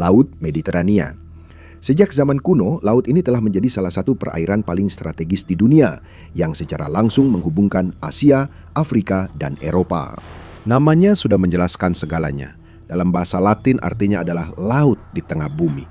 Laut Mediterania. Sejak zaman kuno, laut ini telah menjadi salah satu perairan paling strategis di dunia yang secara langsung menghubungkan Asia, Afrika, dan Eropa. Namanya sudah menjelaskan segalanya. Dalam bahasa Latin artinya adalah laut di tengah bumi.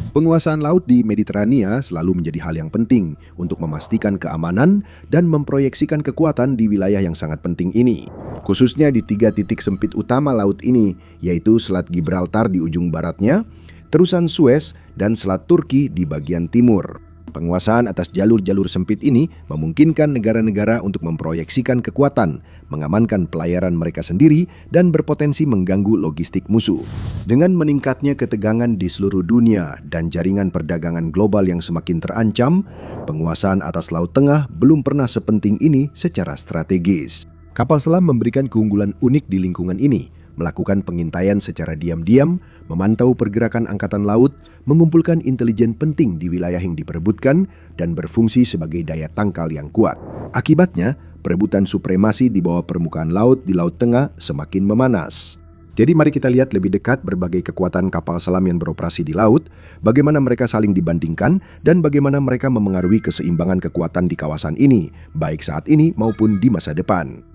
Penguasaan laut di Mediterania selalu menjadi hal yang penting untuk memastikan keamanan dan memproyeksikan kekuatan di wilayah yang sangat penting ini. Khususnya di 3 titik sempit utama laut ini, yaitu Selat Gibraltar di ujung baratnya, Terusan Suez, dan Selat Turki di bagian timur. Penguasaan atas jalur-jalur sempit ini memungkinkan negara-negara untuk memproyeksikan kekuatan, mengamankan pelayaran mereka sendiri, dan berpotensi mengganggu logistik musuh. Dengan meningkatnya ketegangan di seluruh dunia dan jaringan perdagangan global yang semakin terancam, penguasaan atas Laut Tengah belum pernah sepenting ini secara strategis. Kapal selam memberikan keunggulan unik di lingkungan ini, melakukan pengintaian secara diam-diam, memantau pergerakan angkatan laut, mengumpulkan intelijen penting di wilayah yang diperebutkan, dan berfungsi sebagai daya tangkal yang kuat. Akibatnya, perebutan supremasi di bawah permukaan laut di Laut Tengah semakin memanas. Jadi mari kita lihat lebih dekat berbagai kekuatan kapal selam yang beroperasi di laut, bagaimana mereka saling dibandingkan, dan bagaimana mereka memengaruhi keseimbangan kekuatan di kawasan ini, baik saat ini maupun di masa depan.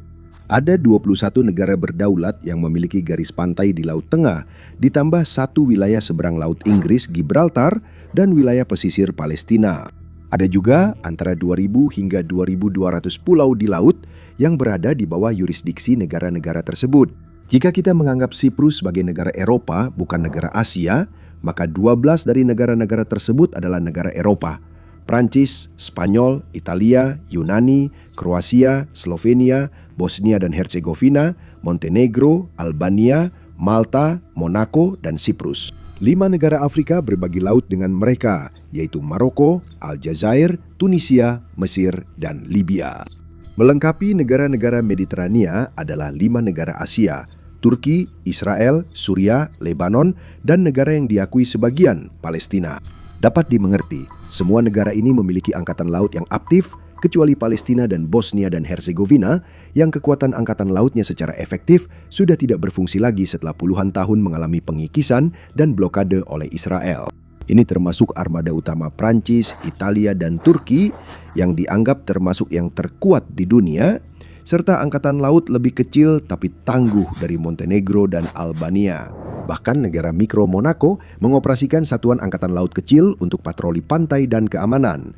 Ada 21 negara berdaulat yang memiliki garis pantai di Laut Tengah, ditambah 1 wilayah seberang Laut Inggris, Gibraltar, dan wilayah pesisir Palestina. Ada juga antara 2.000 hingga 2.200 pulau di laut yang berada di bawah yurisdiksi negara-negara tersebut. Jika kita menganggap Siprus sebagai negara Eropa, bukan negara Asia, maka 12 dari negara-negara tersebut adalah negara Eropa. Prancis, Spanyol, Italia, Yunani, Kroasia, Slovenia, Bosnia dan Herzegovina, Montenegro, Albania, Malta, Monaco, dan Siprus. 5 negara Afrika berbagi laut dengan mereka, yaitu Maroko, Aljazair, Tunisia, Mesir, dan Libya. Melengkapi negara-negara Mediterania adalah 5 negara Asia, Turki, Israel, Suria, Lebanon, dan negara yang diakui sebagian, Palestina. Dapat dimengerti, semua negara ini memiliki angkatan laut yang aktif, kecuali Palestina dan Bosnia dan Herzegovina, yang kekuatan angkatan lautnya secara efektif sudah tidak berfungsi lagi setelah puluhan tahun mengalami pengikisan dan blokade oleh Israel. Ini termasuk armada utama Prancis, Italia, dan Turki yang dianggap termasuk yang terkuat di dunia, serta angkatan laut lebih kecil tapi tangguh dari Montenegro dan Albania. Bahkan negara mikro Monaco mengoperasikan satuan angkatan laut kecil untuk patroli pantai dan keamanan.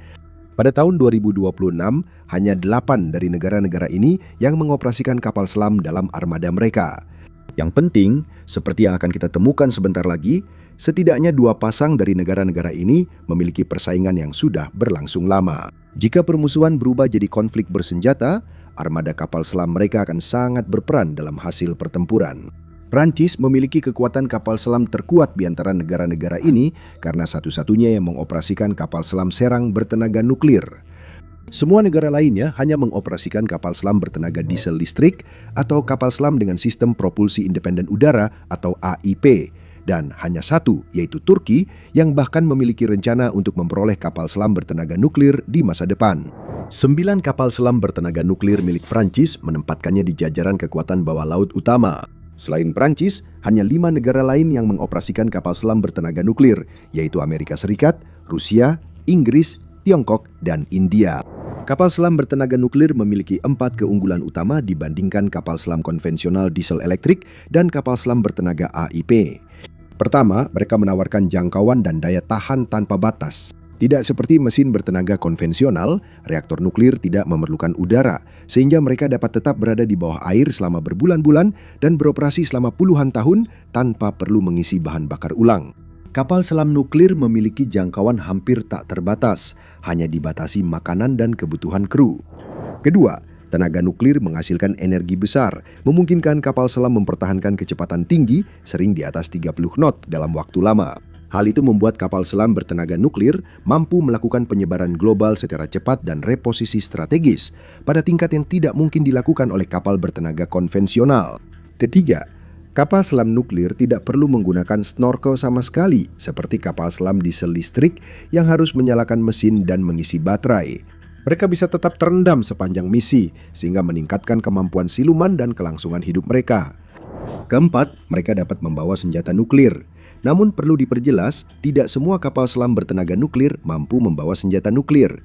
Pada tahun 2026, hanya 8 dari negara-negara ini yang mengoperasikan kapal selam dalam armada mereka. Yang penting, seperti yang akan kita temukan sebentar lagi, setidaknya 2 pasang dari negara-negara ini memiliki persaingan yang sudah berlangsung lama. Jika permusuhan berubah jadi konflik bersenjata, armada kapal selam mereka akan sangat berperan dalam hasil pertempuran. Prancis memiliki kekuatan kapal selam terkuat di antara negara-negara ini karena satu-satunya yang mengoperasikan kapal selam serang bertenaga nuklir. Semua negara lainnya hanya mengoperasikan kapal selam bertenaga diesel listrik atau kapal selam dengan sistem propulsi independen udara atau AIP, dan hanya 1, yaitu Turki, yang bahkan memiliki rencana untuk memperoleh kapal selam bertenaga nuklir di masa depan. 9 kapal selam bertenaga nuklir milik Prancis menempatkannya di jajaran kekuatan bawah laut utama. Selain Prancis, hanya 5 negara lain yang mengoperasikan kapal selam bertenaga nuklir, yaitu Amerika Serikat, Rusia, Inggris, Tiongkok, dan India. Kapal selam bertenaga nuklir memiliki 4 keunggulan utama dibandingkan kapal selam konvensional diesel elektrik dan kapal selam bertenaga AIP. Pertama, mereka menawarkan jangkauan dan daya tahan tanpa batas. Tidak seperti mesin bertenaga konvensional, reaktor nuklir tidak memerlukan udara, sehingga mereka dapat tetap berada di bawah air selama berbulan-bulan dan beroperasi selama puluhan tahun tanpa perlu mengisi bahan bakar ulang. Kapal selam nuklir memiliki jangkauan hampir tak terbatas, hanya dibatasi makanan dan kebutuhan kru. Kedua, tenaga nuklir menghasilkan energi besar, memungkinkan kapal selam mempertahankan kecepatan tinggi, sering di atas 30 knot dalam waktu lama. Hal itu membuat kapal selam bertenaga nuklir mampu melakukan penyebaran global secara cepat dan reposisi strategis pada tingkat yang tidak mungkin dilakukan oleh kapal bertenaga konvensional. Ketiga, kapal selam nuklir tidak perlu menggunakan snorkel sama sekali seperti kapal selam diesel listrik yang harus menyalakan mesin dan mengisi baterai. Mereka bisa tetap terendam sepanjang misi sehingga meningkatkan kemampuan siluman dan kelangsungan hidup mereka. Keempat, mereka dapat membawa senjata nuklir. Namun perlu diperjelas, tidak semua kapal selam bertenaga nuklir mampu membawa senjata nuklir.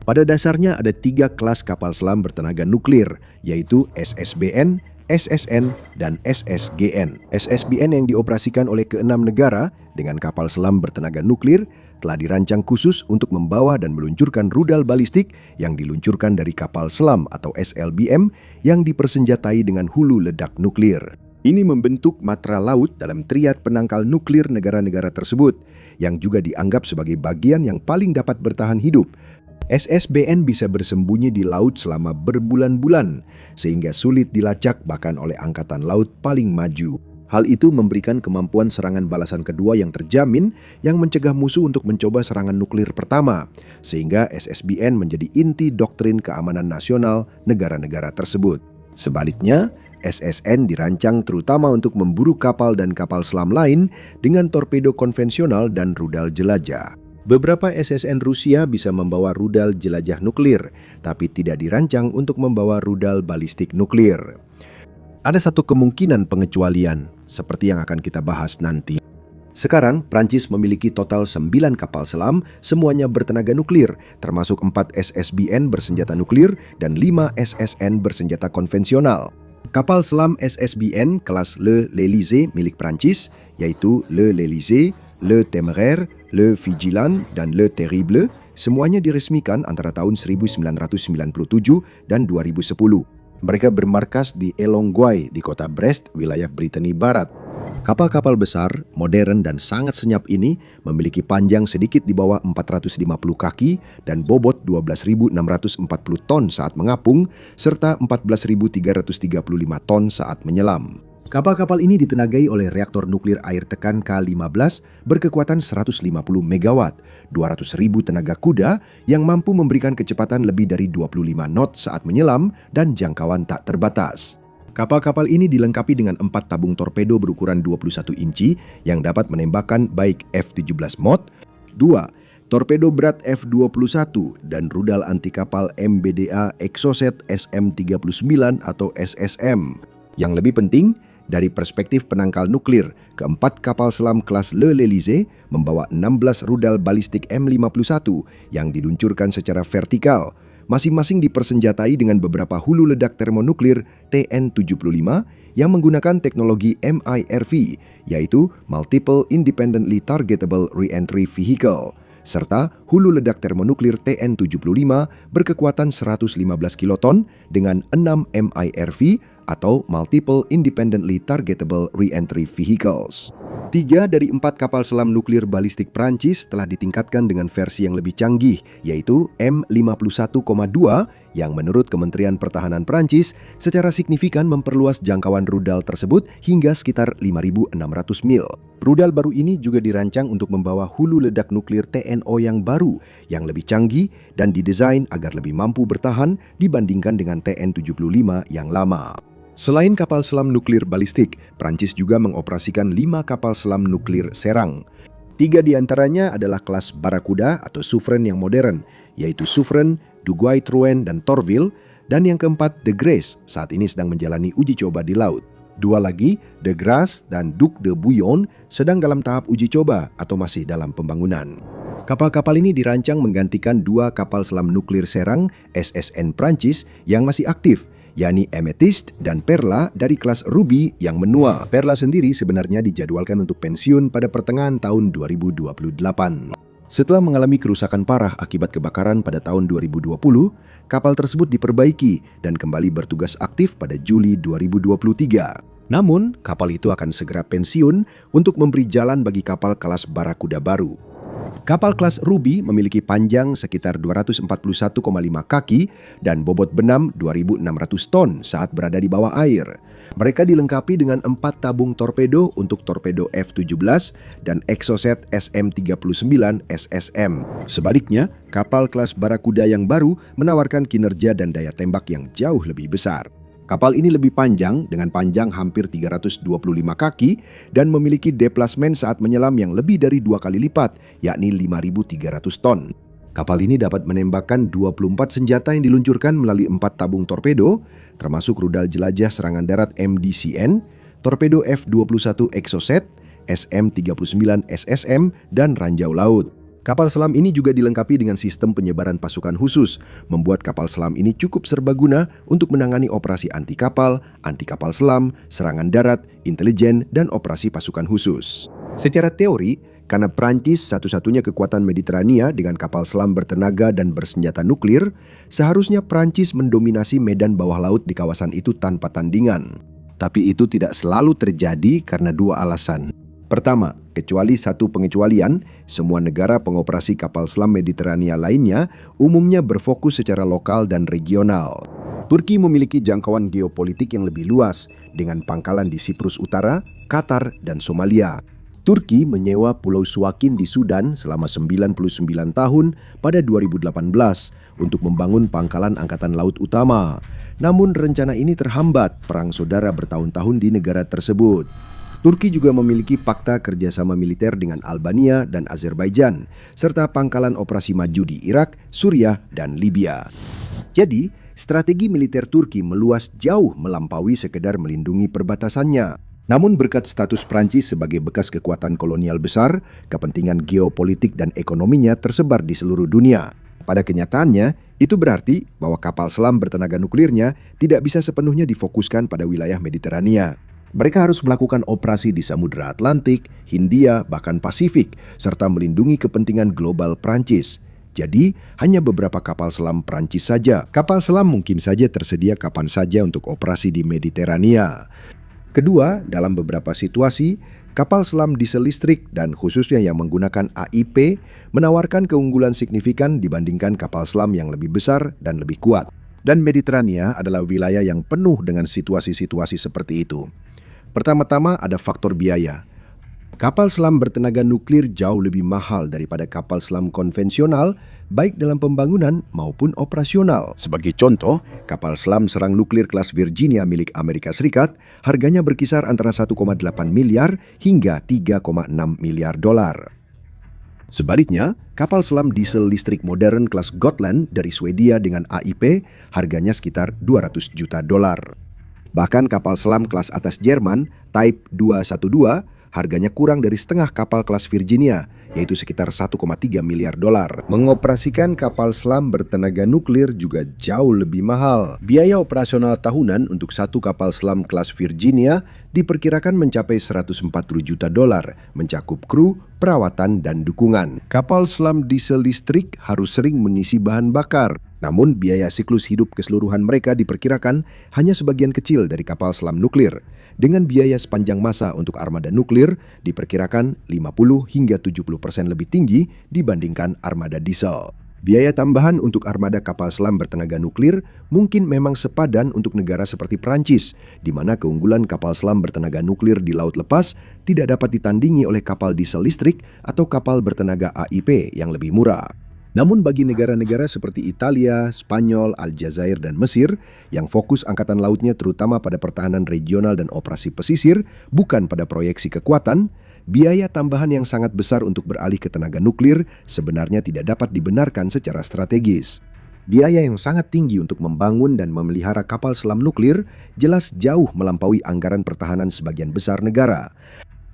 Pada dasarnya ada 3 kelas kapal selam bertenaga nuklir, yaitu SSBN, SSN, dan SSGN. SSBN yang dioperasikan oleh ke-6 negara dengan kapal selam bertenaga nuklir telah dirancang khusus untuk membawa dan meluncurkan rudal balistik yang diluncurkan dari kapal selam atau SLBM yang dipersenjatai dengan hulu ledak nuklir. Ini membentuk matra laut dalam triad penangkal nuklir negara-negara tersebut, yang juga dianggap sebagai bagian yang paling dapat bertahan hidup. SSBN bisa bersembunyi di laut selama berbulan-bulan, sehingga sulit dilacak bahkan oleh angkatan laut paling maju. Hal itu memberikan kemampuan serangan balasan kedua yang terjamin, yang mencegah musuh untuk mencoba serangan nuklir pertama, sehingga SSBN menjadi inti doktrin keamanan nasional negara-negara tersebut. Sebaliknya, SSN dirancang terutama untuk memburu kapal dan kapal selam lain dengan torpedo konvensional dan rudal jelajah. Beberapa SSN Rusia bisa membawa rudal jelajah nuklir, tapi tidak dirancang untuk membawa rudal balistik nuklir. Ada satu kemungkinan pengecualian, seperti yang akan kita bahas nanti. Sekarang, Prancis memiliki total 9 kapal selam, semuanya bertenaga nuklir, termasuk 4 SSBN bersenjata nuklir dan 5 SSN bersenjata konvensional. Kapal selam SSBN kelas Le L'Élysée milik Prancis, yaitu Le L'Élysée, Le Téméraire, Le Vigilant, dan Le Terrible, semuanya diresmikan antara tahun 1997 dan 2010. Mereka bermarkas di Elonguay di kota Brest, wilayah Britania Barat. Kapal-kapal besar, modern, dan sangat senyap ini memiliki panjang sedikit di bawah 450 kaki dan bobot 12.640 ton saat mengapung, serta 14.335 ton saat menyelam. Kapal-kapal ini ditenagai oleh reaktor nuklir air tekan K-15 berkekuatan 150 MW, 200.000 tenaga kuda yang mampu memberikan kecepatan lebih dari 25 knot saat menyelam dan jangkauan tak terbatas. Kapal-kapal ini dilengkapi dengan 4 tabung torpedo berukuran 21 inci yang dapat menembakkan baik F-17 Mod, 2 torpedo berat F-21 dan rudal anti kapal MBDA Exocet SM-39 atau SSM. Yang lebih penting, dari perspektif penangkal nuklir, keempat kapal selam kelas Le L'Élysée membawa 16 rudal balistik M51 yang diluncurkan secara vertikal, masing-masing dipersenjatai dengan beberapa hulu ledak termonuklir TN-75 yang menggunakan teknologi MIRV, yaitu Multiple Independently Targetable Re-entry Vehicle, serta hulu ledak termonuklir TN-75 berkekuatan 115 kiloton dengan 6 MIRV atau Multiple Independently Targetable Re-entry Vehicles. 3 dari 4 kapal selam nuklir balistik Prancis telah ditingkatkan dengan versi yang lebih canggih, yaitu M51,2 yang menurut Kementerian Pertahanan Prancis secara signifikan memperluas jangkauan rudal tersebut hingga sekitar 5.600 mil. Rudal baru ini juga dirancang untuk membawa hulu ledak nuklir TNO yang baru, yang lebih canggih dan didesain agar lebih mampu bertahan dibandingkan dengan TN-75 yang lama. Selain kapal selam nuklir balistik, Prancis juga mengoperasikan 5 kapal selam nuklir serang. 3 diantaranya adalah kelas Barracuda atau Souverain yang modern, yaitu Souverain, Duguay-Trouin, dan Torville, dan yang keempat De Grace saat ini sedang menjalani uji coba di laut. 2 lagi, De Grasse dan Duc de Bouillon, sedang dalam tahap uji coba atau masih dalam pembangunan. Kapal-kapal ini dirancang menggantikan 2 kapal selam nuklir serang SSN Prancis yang masih aktif, yakni Amethyst dan Perla dari kelas Ruby yang menua. Perla sendiri sebenarnya dijadwalkan untuk pensiun pada pertengahan tahun 2028. Setelah mengalami kerusakan parah akibat kebakaran pada tahun 2020, kapal tersebut diperbaiki dan kembali bertugas aktif pada Juli 2023. Namun, kapal itu akan segera pensiun untuk memberi jalan bagi kapal kelas Barracuda baru. Kapal kelas Ruby memiliki panjang sekitar 241,5 kaki dan bobot benam 2.600 ton saat berada di bawah air. Mereka dilengkapi dengan 4 tabung torpedo untuk torpedo F-17 dan Exocet SM-39 SSM. Sebaliknya, kapal kelas Barracuda yang baru menawarkan kinerja dan daya tembak yang jauh lebih besar. Kapal ini lebih panjang dengan panjang hampir 325 kaki dan memiliki deplasmen saat menyelam yang lebih dari 2 kali lipat, yakni 5.300 ton. Kapal ini dapat menembakkan 24 senjata yang diluncurkan melalui 4 tabung torpedo, termasuk rudal jelajah serangan darat MDCN, torpedo F-21 Exocet, SM-39 SSM, dan ranjau laut. Kapal selam ini juga dilengkapi dengan sistem penyebaran pasukan khusus, membuat kapal selam ini cukup serbaguna untuk menangani operasi anti kapal selam, serangan darat, intelijen, dan operasi pasukan khusus. Secara teori, karena Prancis satu-satunya kekuatan Mediterania dengan kapal selam bertenaga dan bersenjata nuklir, seharusnya Prancis mendominasi medan bawah laut di kawasan itu tanpa tandingan. Tapi itu tidak selalu terjadi karena dua alasan. Pertama, kecuali satu pengecualian, semua negara pengoperasi kapal selam Mediterania lainnya umumnya berfokus secara lokal dan regional. Turki memiliki jangkauan geopolitik yang lebih luas dengan pangkalan di Siprus Utara, Qatar, dan Somalia. Turki menyewa Pulau Suakin di Sudan selama 99 tahun pada 2018 untuk membangun pangkalan angkatan laut utama. Namun rencana ini terhambat perang saudara bertahun-tahun di negara tersebut. Turki juga memiliki fakta kerjasama militer dengan Albania dan Azerbaijan, serta pangkalan operasi maju di Irak, Suriah, dan Libya. Jadi, strategi militer Turki meluas jauh melampaui sekedar melindungi perbatasannya. Namun berkat status Prancis sebagai bekas kekuatan kolonial besar, kepentingan geopolitik dan ekonominya tersebar di seluruh dunia. Pada kenyataannya, itu berarti bahwa kapal selam bertenaga nuklirnya tidak bisa sepenuhnya difokuskan pada wilayah Mediterania. Mereka harus melakukan operasi di Samudra Atlantik, Hindia, bahkan Pasifik, serta melindungi kepentingan global Prancis. Jadi, hanya beberapa kapal selam Prancis saja. Kapal selam mungkin saja tersedia kapan saja untuk operasi di Mediterania. Kedua, dalam beberapa situasi, kapal selam diesel listrik dan khususnya yang menggunakan AIP menawarkan keunggulan signifikan dibandingkan kapal selam yang lebih besar dan lebih kuat. Dan Mediterania adalah wilayah yang penuh dengan situasi-situasi seperti itu. Pertama-tama ada faktor biaya. Kapal selam bertenaga nuklir jauh lebih mahal daripada kapal selam konvensional, baik dalam pembangunan maupun operasional. Sebagai contoh, kapal selam serang nuklir kelas Virginia milik Amerika Serikat harganya berkisar antara 1,8 miliar hingga 3,6 miliar dolar. Sebaliknya, kapal selam diesel listrik modern kelas Gotland dari Swedia dengan AIP harganya sekitar 200 juta dolar. Bahkan kapal selam kelas atas Jerman, Type 212, harganya kurang dari setengah kapal kelas Virginia, yaitu sekitar 1,3 miliar dolar. Mengoperasikan kapal selam bertenaga nuklir juga jauh lebih mahal. Biaya operasional tahunan untuk satu kapal selam kelas Virginia diperkirakan mencapai 140 juta dolar, mencakup kru, perawatan, dan dukungan. Kapal selam diesel listrik harus sering mengisi bahan bakar. Namun biaya siklus hidup keseluruhan mereka diperkirakan hanya sebagian kecil dari kapal selam nuklir. Dengan biaya sepanjang masa untuk armada nuklir diperkirakan 50 hingga 70% lebih tinggi dibandingkan armada diesel. Biaya tambahan untuk armada kapal selam bertenaga nuklir mungkin memang sepadan untuk negara seperti Prancis, di mana keunggulan kapal selam bertenaga nuklir di laut lepas tidak dapat ditandingi oleh kapal diesel listrik atau kapal bertenaga AIP yang lebih murah. Namun bagi negara-negara seperti Italia, Spanyol, Aljazair, dan Mesir yang fokus angkatan lautnya terutama pada pertahanan regional dan operasi pesisir, bukan pada proyeksi kekuatan, biaya tambahan yang sangat besar untuk beralih ke tenaga nuklir sebenarnya tidak dapat dibenarkan secara strategis. Biaya yang sangat tinggi untuk membangun dan memelihara kapal selam nuklir jelas jauh melampaui anggaran pertahanan sebagian besar negara.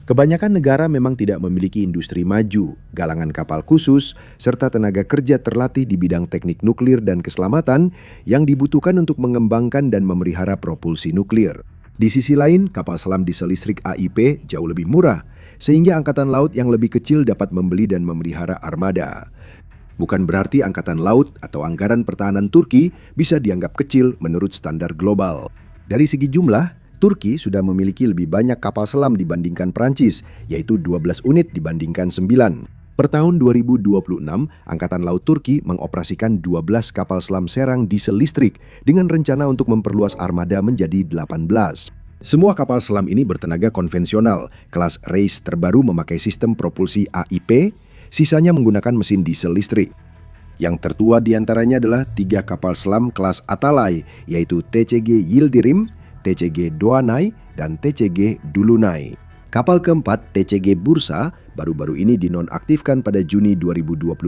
Kebanyakan negara memang tidak memiliki industri maju, galangan kapal khusus, serta tenaga kerja terlatih di bidang teknik nuklir dan keselamatan yang dibutuhkan untuk mengembangkan dan memelihara propulsi nuklir. Di sisi lain, kapal selam diesel listrik AIP jauh lebih murah, sehingga angkatan laut yang lebih kecil dapat membeli dan memelihara armada. Bukan berarti angkatan laut atau anggaran pertahanan Turki bisa dianggap kecil menurut standar global. Dari segi jumlah, Turki sudah memiliki lebih banyak kapal selam dibandingkan Prancis, yaitu 12 unit dibandingkan 9. Per tahun 2026, Angkatan Laut Turki mengoperasikan 12 kapal selam serang diesel listrik dengan rencana untuk memperluas armada menjadi 18. Semua kapal selam ini bertenaga konvensional, kelas Reis terbaru memakai sistem propulsi AIP, sisanya menggunakan mesin diesel listrik. Yang tertua diantaranya adalah 3 kapal selam kelas Atalay, yaitu TCG Yildirim, TCG Doğanay, dan TCG Dolunay. Kapal keempat, TCG Bursa, baru-baru ini dinonaktifkan pada Juni 2025.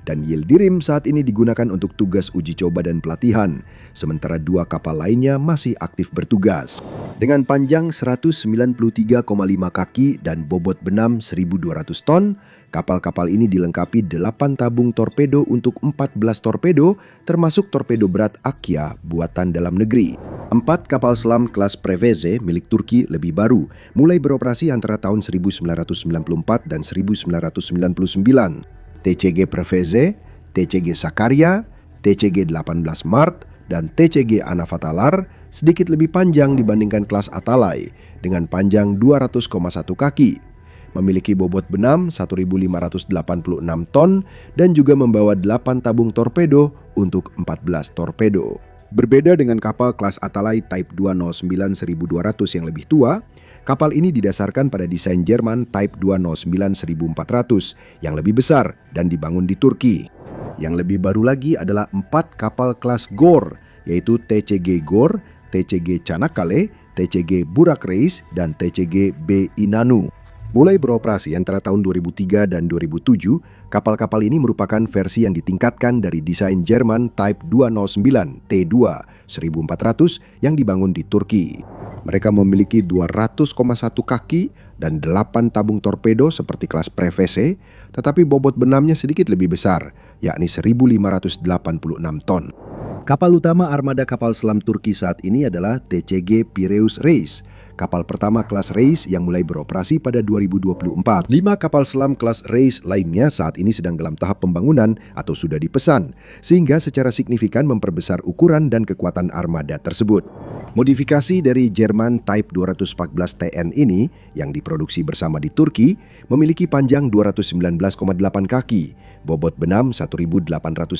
dan Yildirim saat ini digunakan untuk tugas uji coba dan pelatihan, sementara 2 kapal lainnya masih aktif bertugas. Dengan panjang 193,5 kaki dan bobot benam 1.200 ton, kapal-kapal ini dilengkapi 8 tabung torpedo untuk 14 torpedo, termasuk torpedo berat Akya buatan dalam negeri. 4 kapal selam kelas Preveze milik Turki lebih baru, mulai beroperasi antara tahun 1994 dan 1999. TCG Preveze, TCG Sakarya, TCG 18 Mart, dan TCG Anafatalar sedikit lebih panjang dibandingkan kelas Atalay dengan panjang 200,1 kaki. Memiliki bobot benam 1.586 ton dan juga membawa 8 tabung torpedo untuk 14 torpedo. Berbeda dengan kapal kelas Atalay Type 209-1200 yang lebih tua, kapal ini didasarkan pada desain Jerman Type 209-1400 yang lebih besar dan dibangun di Turki. Yang lebih baru lagi adalah 4 kapal kelas Gor, yaitu TCG Gor, TCG Çanakkale, TCG Burak Reis, dan TCG B Inanu. Mulai beroperasi antara tahun 2003 dan 2007, kapal-kapal ini merupakan versi yang ditingkatkan dari desain Jerman Type 209 T2 1400 yang dibangun di Turki. Mereka memiliki 200,1 kaki dan 8 tabung torpedo seperti kelas Preveze, tetapi bobot benamnya sedikit lebih besar, yakni 1.586 ton. Kapal utama armada kapal selam Turki saat ini adalah TCG Piraeus Reis, kapal pertama kelas Reis yang mulai beroperasi pada 2024. 5 kapal selam kelas Reis lainnya saat ini sedang dalam tahap pembangunan atau sudah dipesan, sehingga secara signifikan memperbesar ukuran dan kekuatan armada tersebut. Modifikasi dari Jerman Type 214 TN ini yang diproduksi bersama di Turki memiliki panjang 219,8 kaki, bobot benam 1.800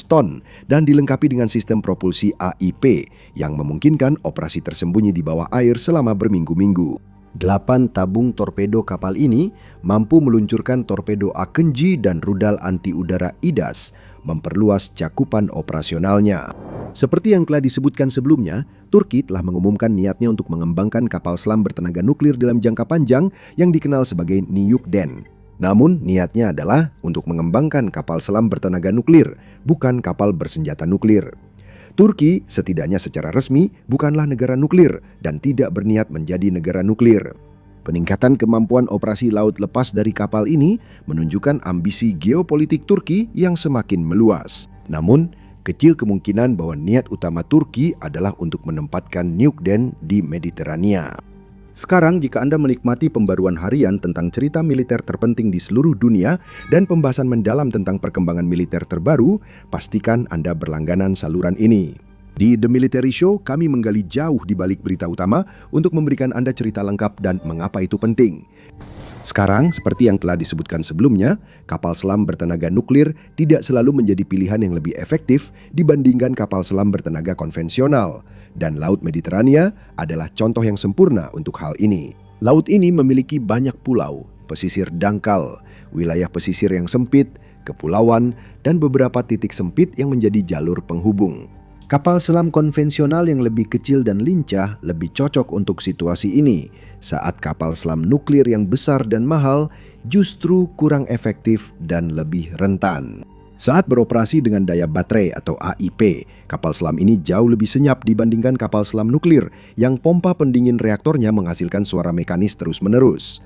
ton, dan dilengkapi dengan sistem propulsi AIP yang memungkinkan operasi tersembunyi di bawah air selama berminggu-minggu. 8 tabung torpedo kapal ini mampu meluncurkan torpedo Akenji dan rudal anti-udara IDAS, memperluas cakupan operasionalnya. Seperti yang telah disebutkan sebelumnya, Turki telah mengumumkan niatnya untuk mengembangkan kapal selam bertenaga nuklir dalam jangka panjang yang dikenal sebagai Niyukden. Namun, niatnya adalah untuk mengembangkan kapal selam bertenaga nuklir, bukan kapal bersenjata nuklir. Turki, setidaknya secara resmi, bukanlah negara nuklir dan tidak berniat menjadi negara nuklir. Peningkatan kemampuan operasi laut lepas dari kapal ini menunjukkan ambisi geopolitik Turki yang semakin meluas. Namun, kecil kemungkinan bahwa niat utama Turki adalah untuk menempatkan Niyukden di Mediterania. Sekarang jika Anda menikmati pembaruan harian tentang cerita militer terpenting di seluruh dunia dan pembahasan mendalam tentang perkembangan militer terbaru, pastikan Anda berlangganan saluran ini. Di The Military Show, kami menggali jauh di balik berita utama untuk memberikan Anda cerita lengkap dan mengapa itu penting. Sekarang, seperti yang telah disebutkan sebelumnya, kapal selam bertenaga nuklir tidak selalu menjadi pilihan yang lebih efektif dibandingkan kapal selam bertenaga konvensional. Dan Laut Mediterania adalah contoh yang sempurna untuk hal ini. Laut ini memiliki banyak pulau, pesisir dangkal, wilayah pesisir yang sempit, kepulauan, dan beberapa titik sempit yang menjadi jalur penghubung. Kapal selam konvensional yang lebih kecil dan lincah lebih cocok untuk situasi ini, saat kapal selam nuklir yang besar dan mahal justru kurang efektif dan lebih rentan. Saat beroperasi dengan daya baterai atau AIP, kapal selam ini jauh lebih senyap dibandingkan kapal selam nuklir yang pompa pendingin reaktornya menghasilkan suara mekanis terus-menerus.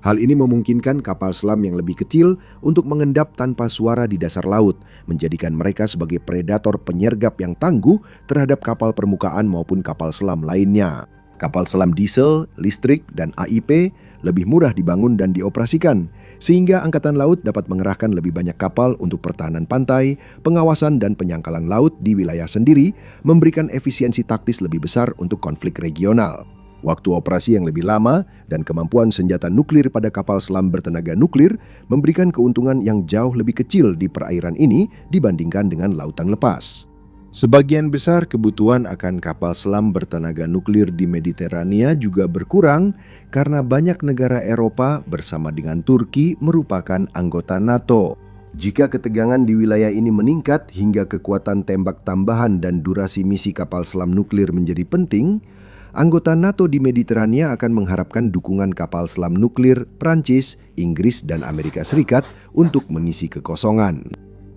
Hal ini memungkinkan kapal selam yang lebih kecil untuk mengendap tanpa suara di dasar laut, menjadikan mereka sebagai predator penyergap yang tangguh terhadap kapal permukaan maupun kapal selam lainnya. Kapal selam diesel, listrik, dan AIP lebih murah dibangun dan dioperasikan, sehingga Angkatan Laut dapat mengerahkan lebih banyak kapal untuk pertahanan pantai, pengawasan dan penyangkalan laut di wilayah sendiri, memberikan efisiensi taktis lebih besar untuk konflik regional. Waktu operasi yang lebih lama dan kemampuan senjata nuklir pada kapal selam bertenaga nuklir memberikan keuntungan yang jauh lebih kecil di perairan ini dibandingkan dengan lautan lepas. Sebagian besar kebutuhan akan kapal selam bertenaga nuklir di Mediterania juga berkurang karena banyak negara Eropa bersama dengan Turki merupakan anggota NATO. Jika ketegangan di wilayah ini meningkat hingga kekuatan tembak tambahan dan durasi misi kapal selam nuklir menjadi penting, anggota NATO di Mediterania akan mengharapkan dukungan kapal selam nuklir Prancis, Inggris, dan Amerika Serikat untuk mengisi kekosongan.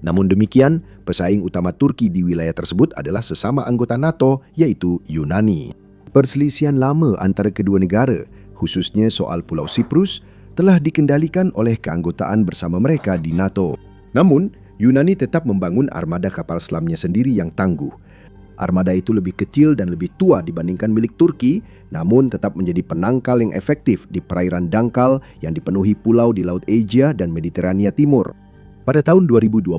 Namun demikian, pesaing utama Turki di wilayah tersebut adalah sesama anggota NATO, yaitu Yunani. Perselisihan lama antara kedua negara, khususnya soal Pulau Siprus, telah dikendalikan oleh keanggotaan bersama mereka di NATO. Namun, Yunani tetap membangun armada kapal selamnya sendiri yang tangguh. Armada itu lebih kecil dan lebih tua dibandingkan milik Turki, namun tetap menjadi penangkal yang efektif di perairan dangkal yang dipenuhi pulau di Laut Asia dan Mediterania Timur. Pada tahun 2026,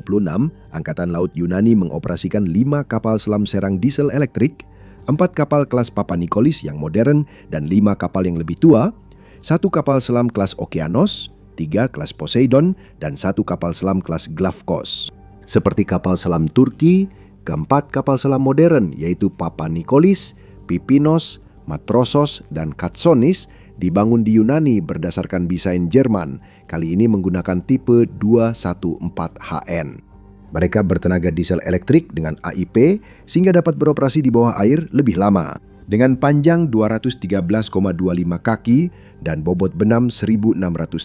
Angkatan Laut Yunani mengoperasikan 5 kapal selam serang diesel elektrik, 4 kapal kelas Papa Nikolis yang modern dan 5 kapal yang lebih tua, 1 kapal selam kelas Okeanos, 3 kelas Poseidon, dan 1 kapal selam kelas Glafkos. Seperti kapal selam Turki, keempat kapal selam modern yaitu Papa Nikolis, Pipinos, Matrosos, dan Katsonis dibangun di Yunani berdasarkan desain Jerman, kali ini menggunakan tipe 214HN. Mereka bertenaga diesel elektrik dengan AIP sehingga dapat beroperasi di bawah air lebih lama. Dengan panjang 213,25 kaki dan bobot benam 1.600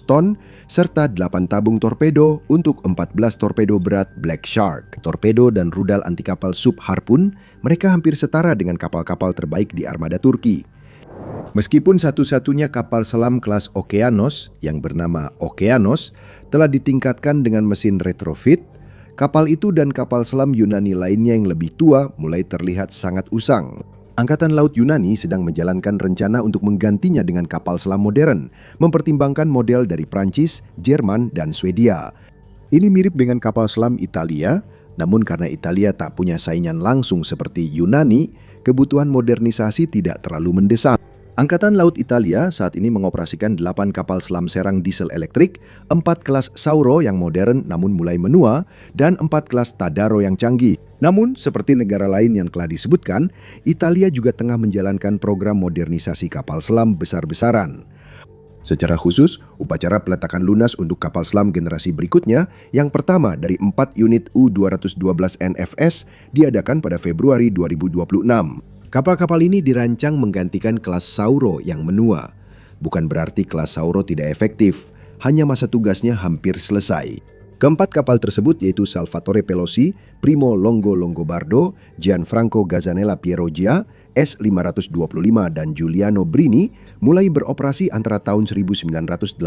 ton, serta 8 tabung torpedo untuk 14 torpedo berat Black Shark. Torpedo dan rudal anti kapal sub Harpoon, mereka hampir setara dengan kapal-kapal terbaik di armada Turki. Meskipun satu-satunya kapal selam kelas Okeanos yang bernama Okeanos telah ditingkatkan dengan mesin retrofit, kapal itu dan kapal selam Yunani lainnya yang lebih tua mulai terlihat sangat usang. Angkatan Laut Yunani sedang menjalankan rencana untuk menggantinya dengan kapal selam modern, mempertimbangkan model dari Prancis, Jerman, dan Swedia. Ini mirip dengan kapal selam Italia, namun karena Italia tak punya saingan langsung seperti Yunani, kebutuhan modernisasi tidak terlalu mendesak. Angkatan Laut Italia saat ini mengoperasikan 8 kapal selam serang diesel elektrik, 4 kelas Sauro yang modern namun mulai menua, dan 4 kelas Tadaro yang canggih. Namun, seperti negara lain yang telah disebutkan, Italia juga tengah menjalankan program modernisasi kapal selam besar-besaran. Secara khusus, upacara peletakan lunas untuk kapal selam generasi berikutnya, yang pertama dari 4 unit U-212 NFS, diadakan pada Februari 2026. Kapal-kapal ini dirancang menggantikan kelas Sauro yang menua. Bukan berarti kelas Sauro tidak efektif, hanya masa tugasnya hampir selesai. Keempat kapal tersebut yaitu Salvatore Pelosi, Primo Longo Longobardo, Gianfranco Gazzanella Pierogia, S-525 dan Giuliano Brini mulai beroperasi antara tahun 1988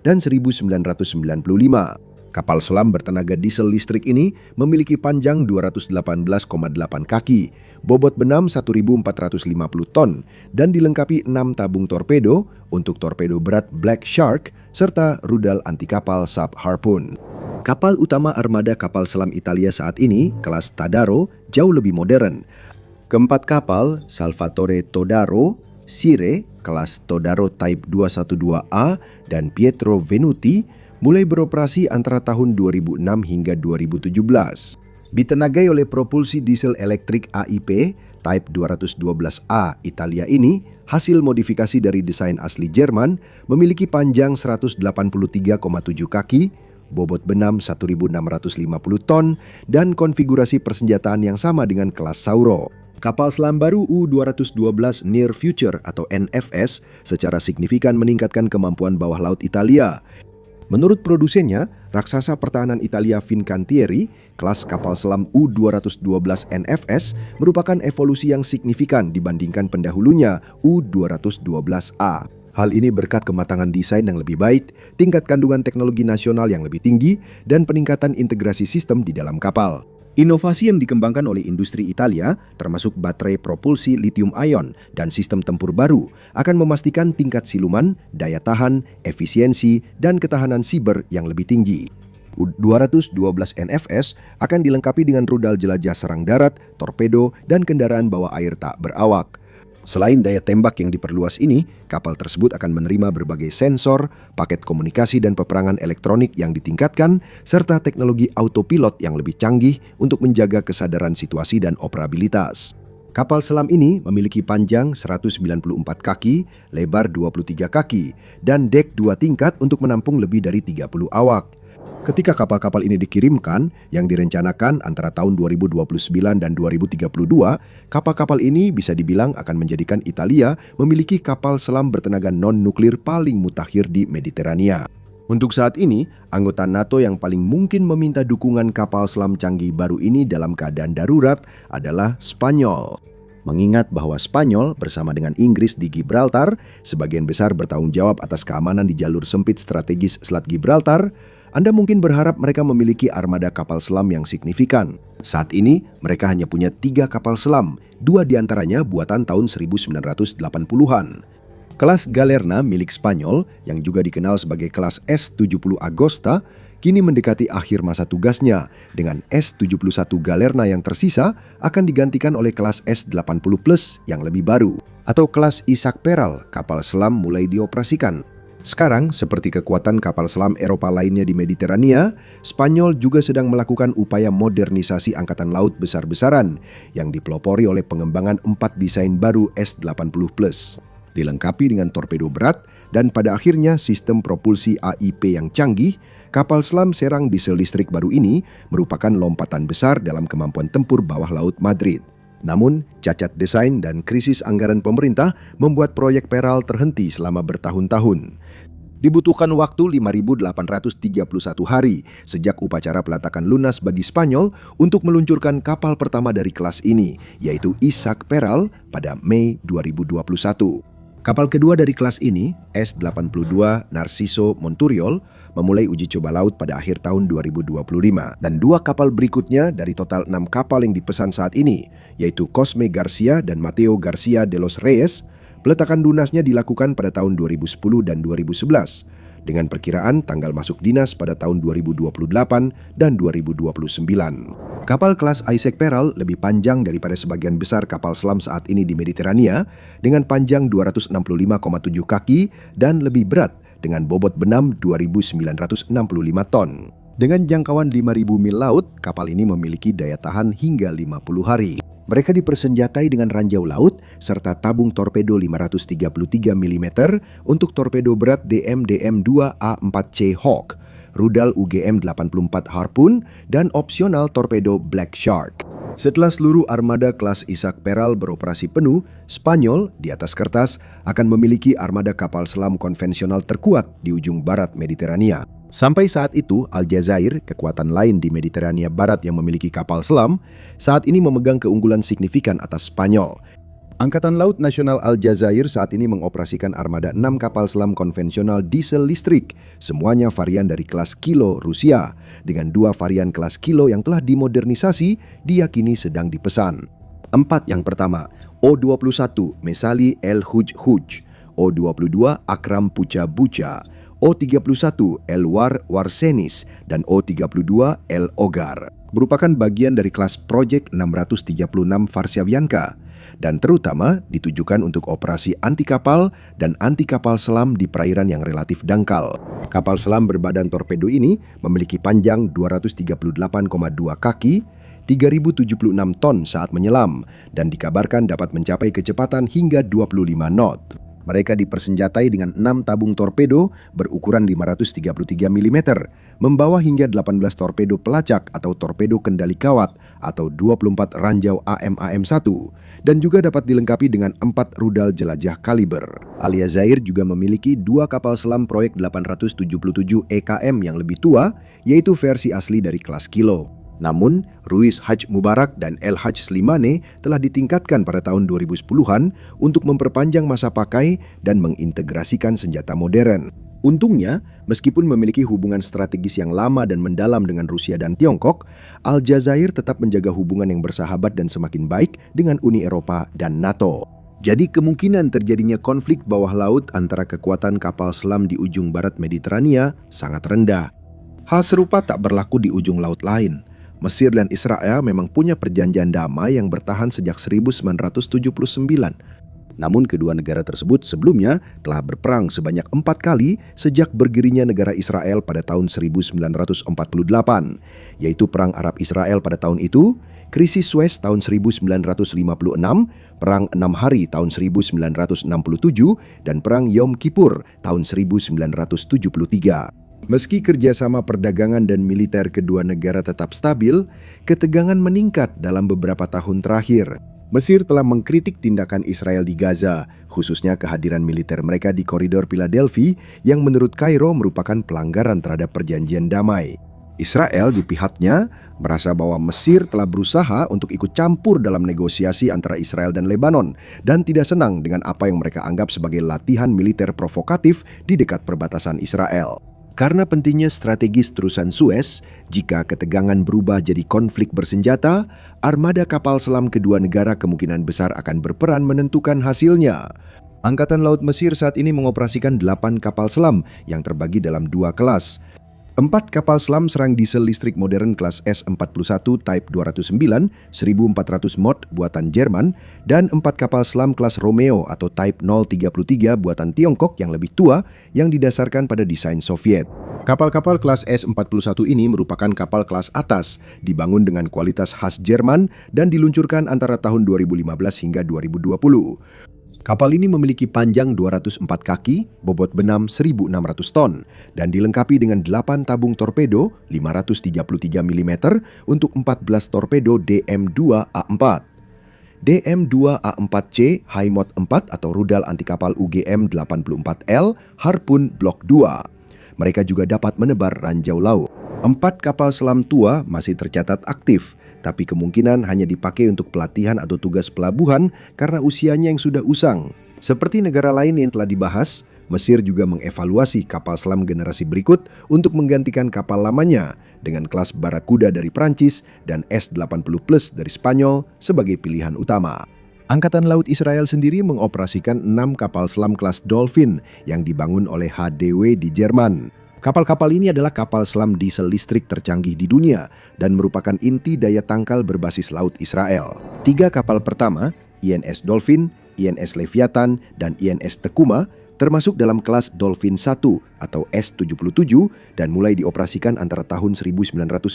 dan 1995. Kapal selam bertenaga diesel listrik ini memiliki panjang 218,8 kaki, bobot benam 1.450 ton, dan dilengkapi 6 tabung torpedo untuk torpedo berat Black Shark serta rudal anti kapal sub Harpoon. Kapal utama armada kapal selam Italia saat ini, kelas Tadaro, jauh lebih modern. Keempat kapal, Salvatore Todaro, Sire, kelas Todaro Type 212A, dan Pietro Venuti, mulai beroperasi antara tahun 2006 hingga 2017. Ditenagai oleh propulsi diesel elektrik AIP Type 212A Italia ini, hasil modifikasi dari desain asli Jerman, memiliki panjang 183,7 kaki, bobot benam 1.650 ton, dan konfigurasi persenjataan yang sama dengan kelas Sauro. Kapal selam baru U-212 Near Future atau NFS secara signifikan meningkatkan kemampuan bawah laut Italia. Menurut produsennya, raksasa pertahanan Italia Fincantieri, kelas kapal selam U-212 NFS merupakan evolusi yang signifikan dibandingkan pendahulunya U-212A. Hal ini berkat kematangan desain yang lebih baik, tingkat kandungan teknologi nasional yang lebih tinggi, dan peningkatan integrasi sistem di dalam kapal. Inovasi yang dikembangkan oleh industri Italia, termasuk baterai propulsi lithium ion dan sistem tempur baru, akan memastikan tingkat siluman, daya tahan, efisiensi, dan ketahanan siber yang lebih tinggi. U-212 NFS akan dilengkapi dengan rudal jelajah serang darat, torpedo, dan kendaraan bawah air tak berawak. Selain daya tembak yang diperluas ini, kapal tersebut akan menerima berbagai sensor, paket komunikasi dan peperangan elektronik yang ditingkatkan, serta teknologi autopilot yang lebih canggih untuk menjaga kesadaran situasi dan operabilitas. Kapal selam ini memiliki panjang 194 kaki, lebar 23 kaki, dan dek 2 tingkat untuk menampung lebih dari 30 awak. Ketika kapal-kapal ini dikirimkan, yang direncanakan antara tahun 2029 dan 2032, kapal-kapal ini bisa dibilang akan menjadikan Italia memiliki kapal selam bertenaga non-nuklir paling mutakhir di Mediterania. Untuk saat ini, anggota NATO yang paling mungkin meminta dukungan kapal selam canggih baru ini dalam keadaan darurat adalah Spanyol. Mengingat bahwa Spanyol bersama dengan Inggris di Gibraltar sebagian besar bertanggung jawab atas keamanan di jalur sempit strategis Selat Gibraltar, Anda mungkin berharap mereka memiliki armada kapal selam yang signifikan. Saat ini, mereka hanya punya 3 kapal selam, 2 diantaranya buatan tahun 1980-an. Kelas Galerna milik Spanyol, yang juga dikenal sebagai kelas S-70 Agosta, kini mendekati akhir masa tugasnya, dengan S-71 Galerna yang tersisa akan digantikan oleh kelas S-80 Plus yang lebih baru, atau kelas Isaac Peral, kapal selam mulai dioperasikan. Sekarang, seperti kekuatan kapal selam Eropa lainnya di Mediterania, Spanyol juga sedang melakukan upaya modernisasi angkatan laut besar-besaran yang dipelopori oleh pengembangan 4 desain baru S-80 Plus. Dilengkapi dengan torpedo berat dan pada akhirnya sistem propulsi AIP yang canggih, kapal selam serang diesel listrik baru ini merupakan lompatan besar dalam kemampuan tempur bawah laut Madrid. Namun, cacat desain dan krisis anggaran pemerintah membuat proyek Peral terhenti selama bertahun-tahun. Dibutuhkan waktu 5.831 hari sejak upacara peletakan lunas bagi Spanyol untuk meluncurkan kapal pertama dari kelas ini, yaitu Isaac Peral pada Mei 2021. Kapal kedua dari kelas ini, S-82 Narciso Monturiol, memulai uji coba laut pada akhir tahun 2025. Dan 2 kapal berikutnya dari total 6 kapal yang dipesan saat ini, yaitu Cosme Garcia dan Mateo Garcia de los Reyes, peletakan lunasnya dilakukan pada tahun 2010 dan 2011, dengan perkiraan tanggal masuk dinas pada tahun 2028 dan 2029. Kapal kelas Isaac Peral lebih panjang daripada sebagian besar kapal selam saat ini di Mediterania, dengan panjang 265,7 kaki dan lebih berat dengan bobot benam 2.965 ton. Dengan jangkauan 5.000 mil laut, kapal ini memiliki daya tahan hingga 50 hari. Mereka dipersenjatai dengan ranjau laut serta tabung torpedo 533 mm untuk torpedo berat DM-DM2A4C Hawk, rudal UGM-84 Harpoon, dan opsional torpedo Black Shark. Setelah seluruh armada kelas Isaac Peral beroperasi penuh, Spanyol di atas kertas akan memiliki armada kapal selam konvensional terkuat di ujung barat Mediterania. Sampai saat itu, Aljazair, kekuatan lain di Mediterania Barat yang memiliki kapal selam, saat ini memegang keunggulan signifikan atas Spanyol. Angkatan Laut Nasional Aljazair saat ini mengoperasikan armada 6 kapal selam konvensional diesel listrik, semuanya varian dari kelas Kilo Rusia, dengan 2 varian kelas Kilo yang telah dimodernisasi diyakini sedang dipesan. 4 yang pertama, O-21 Mesali El Huj, O-22 Akram Pucha Bucha, O-31 El Warsenis, dan O-32 El Ogar. Merupakan bagian dari kelas Project 636 Varsyavianka dan terutama ditujukan untuk operasi anti kapal dan anti kapal selam di perairan yang relatif dangkal. Kapal selam berbadan torpedo ini memiliki panjang 238,2 kaki, 3.076 ton saat menyelam, dan dikabarkan dapat mencapai kecepatan hingga 25 knot. Mereka dipersenjatai dengan 6 tabung torpedo berukuran 533 mm, membawa hingga 18 torpedo pelacak atau torpedo kendali kawat atau 24 ranjau AM-AM1, dan juga dapat dilengkapi dengan 4 rudal jelajah kaliber. Aljazair juga memiliki 2 kapal selam proyek 877 EKM yang lebih tua, yaitu versi asli dari kelas Kilo. Namun, Ruiz Haj Mubarak dan El Haj Slimane telah ditingkatkan pada tahun 2010-an untuk memperpanjang masa pakai dan mengintegrasikan senjata modern. Untungnya, meskipun memiliki hubungan strategis yang lama dan mendalam dengan Rusia dan Tiongkok, Aljazair tetap menjaga hubungan yang bersahabat dan semakin baik dengan Uni Eropa dan NATO. Jadi kemungkinan terjadinya konflik bawah laut antara kekuatan kapal selam di ujung barat Mediterania sangat rendah. Hal serupa tak berlaku di ujung laut lain. Mesir dan Israel memang punya perjanjian damai yang bertahan sejak 1979. Namun kedua negara tersebut sebelumnya telah berperang sebanyak 4 kali sejak berdirinya negara Israel pada tahun 1948, yaitu Perang Arab Israel pada tahun itu, Krisis Suez tahun 1956, Perang 6 Hari tahun 1967, dan Perang Yom Kippur tahun 1973. Meski kerjasama perdagangan dan militer kedua negara tetap stabil, ketegangan meningkat dalam beberapa tahun terakhir. Mesir telah mengkritik tindakan Israel di Gaza, khususnya kehadiran militer mereka di koridor Philadelphia yang menurut Kairo merupakan pelanggaran terhadap perjanjian damai. Israel di pihaknya merasa bahwa Mesir telah berusaha untuk ikut campur dalam negosiasi antara Israel dan Lebanon dan tidak senang dengan apa yang mereka anggap sebagai latihan militer provokatif di dekat perbatasan Israel. Karena pentingnya strategis terusan Suez, jika ketegangan berubah jadi konflik bersenjata, armada kapal selam kedua negara kemungkinan besar akan berperan menentukan hasilnya. Angkatan Laut Mesir saat ini mengoperasikan 8 kapal selam yang terbagi dalam 2 kelas. 4 kapal selam serang diesel listrik modern kelas S-41 Type 209 1400 mod buatan Jerman dan 4 kapal selam kelas Romeo atau Type 033 buatan Tiongkok yang lebih tua yang didasarkan pada desain Soviet. Kapal-kapal kelas S-41 ini merupakan kapal kelas atas, dibangun dengan kualitas khas Jerman dan diluncurkan antara tahun 2015 hingga 2020. Kapal ini memiliki panjang 204 kaki, bobot benam 1.600 ton, dan dilengkapi dengan 8 tabung torpedo 533 mm untuk 14 torpedo DM-2A4. DM-2A4C High Mod 4 atau rudal anti kapal UGM-84L Harpoon Block 2. Mereka juga dapat menebar ranjau laut. 4 kapal selam tua masih tercatat aktif, tapi kemungkinan hanya dipakai untuk pelatihan atau tugas pelabuhan karena usianya yang sudah usang. Seperti negara lain yang telah dibahas, Mesir juga mengevaluasi kapal selam generasi berikut untuk menggantikan kapal lamanya dengan kelas Barracuda dari Prancis dan S-80 Plus dari Spanyol sebagai pilihan utama. Angkatan Laut Israel sendiri mengoperasikan 6 kapal selam kelas Dolphin yang dibangun oleh HDW di Jerman. Kapal-kapal ini adalah kapal selam diesel listrik tercanggih di dunia dan merupakan inti daya tangkal berbasis laut Israel. 3 kapal pertama, INS Dolphin, INS Leviathan, dan INS Tekuma, termasuk dalam kelas Dolphin 1 atau S-77 dan mulai dioperasikan antara tahun 1999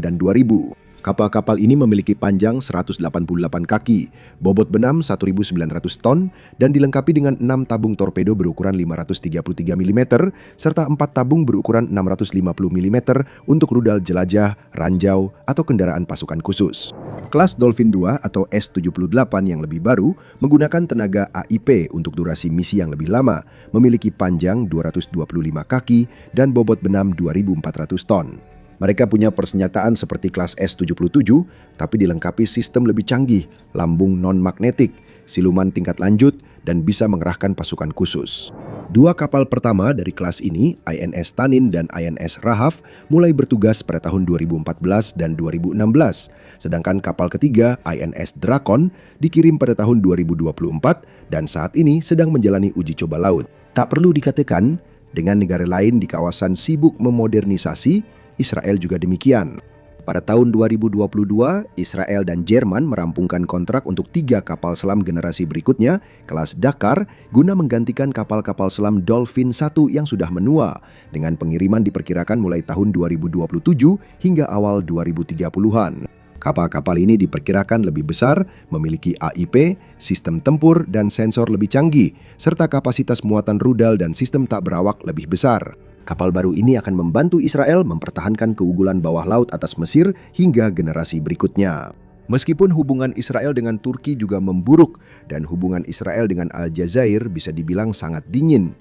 dan 2000. Kapal-kapal ini memiliki panjang 188 kaki, bobot benam 1.900 ton, dan dilengkapi dengan 6 tabung torpedo berukuran 533 mm, serta 4 tabung berukuran 650 mm untuk rudal jelajah, ranjau, atau kendaraan pasukan khusus. Kelas Dolphin 2 atau S-78 yang lebih baru menggunakan tenaga AIP untuk durasi misi yang lebih lama, memiliki panjang 225 kaki, dan bobot benam 2.400 ton. Mereka punya persenjataan seperti kelas S-77, tapi dilengkapi sistem lebih canggih, lambung non-magnetik, siluman tingkat lanjut, dan bisa mengerahkan pasukan khusus. 2 kapal pertama dari kelas ini, INS Tanin dan INS Rahaf, mulai bertugas pada tahun 2014 dan 2016, sedangkan kapal ketiga, INS Drakon, dikirim pada tahun 2024 dan saat ini sedang menjalani uji coba laut. Tak perlu dikatakan, dengan negara lain di kawasan sibuk memodernisasi, Israel juga demikian. Pada tahun 2022, Israel dan Jerman merampungkan kontrak untuk 3 kapal selam generasi berikutnya, kelas Dakar, guna menggantikan kapal-kapal selam Dolphin 1 yang sudah menua, dengan pengiriman diperkirakan mulai tahun 2027 hingga awal 2030-an. Kapal-kapal ini diperkirakan lebih besar, memiliki AIP, sistem tempur, dan sensor lebih canggih, serta kapasitas muatan rudal dan sistem tak berawak lebih besar. Kapal baru ini akan membantu Israel mempertahankan keunggulan bawah laut atas Mesir hingga generasi berikutnya. Meskipun hubungan Israel dengan Turki juga memburuk dan hubungan Israel dengan Aljazair bisa dibilang sangat dingin,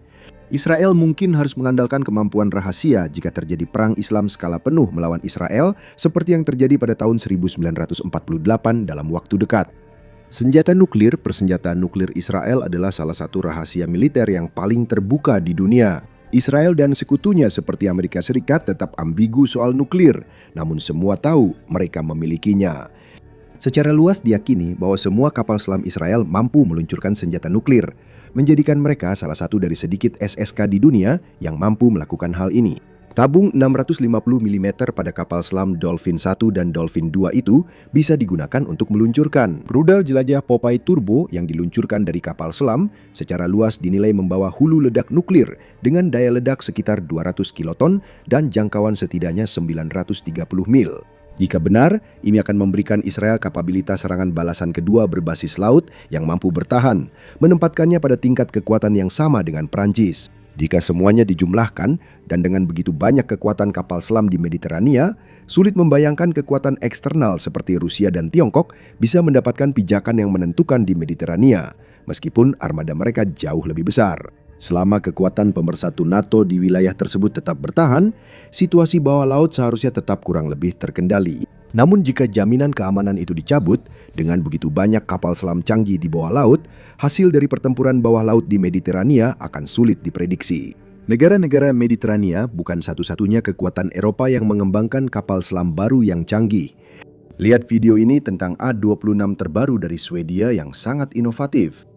Israel mungkin harus mengandalkan kemampuan rahasia jika terjadi perang Islam skala penuh melawan Israel seperti yang terjadi pada tahun 1948 dalam waktu dekat. Senjata nuklir, persenjataan nuklir Israel adalah salah satu rahasia militer yang paling terbuka di dunia. Israel dan sekutunya seperti Amerika Serikat tetap ambigu soal nuklir, namun semua tahu mereka memilikinya. Secara luas diyakini bahwa semua kapal selam Israel mampu meluncurkan senjata nuklir, menjadikan mereka salah satu dari sedikit SSK di dunia yang mampu melakukan hal ini. Tabung 650 mm pada kapal selam Dolphin 1 dan Dolphin 2 itu bisa digunakan untuk meluncurkan. Rudal jelajah Popeye Turbo yang diluncurkan dari kapal selam secara luas dinilai membawa hulu ledak nuklir dengan daya ledak sekitar 200 kiloton dan jangkauan setidaknya 930 mil. Jika benar, ini akan memberikan Israel kapabilitas serangan balasan kedua berbasis laut yang mampu bertahan, menempatkannya pada tingkat kekuatan yang sama dengan Prancis. Jika semuanya dijumlahkan dan dengan begitu banyak kekuatan kapal selam di Mediterania, sulit membayangkan kekuatan eksternal seperti Rusia dan Tiongkok bisa mendapatkan pijakan yang menentukan di Mediterania, meskipun armada mereka jauh lebih besar. Selama kekuatan pemersatu NATO di wilayah tersebut tetap bertahan, situasi bawah laut seharusnya tetap kurang lebih terkendali. Namun jika jaminan keamanan itu dicabut, dengan begitu banyak kapal selam canggih di bawah laut, hasil dari pertempuran bawah laut di Mediterania akan sulit diprediksi. Negara-negara Mediterania bukan satu-satunya kekuatan Eropa yang mengembangkan kapal selam baru yang canggih. Lihat video ini tentang A-26 terbaru dari Swedia yang sangat inovatif.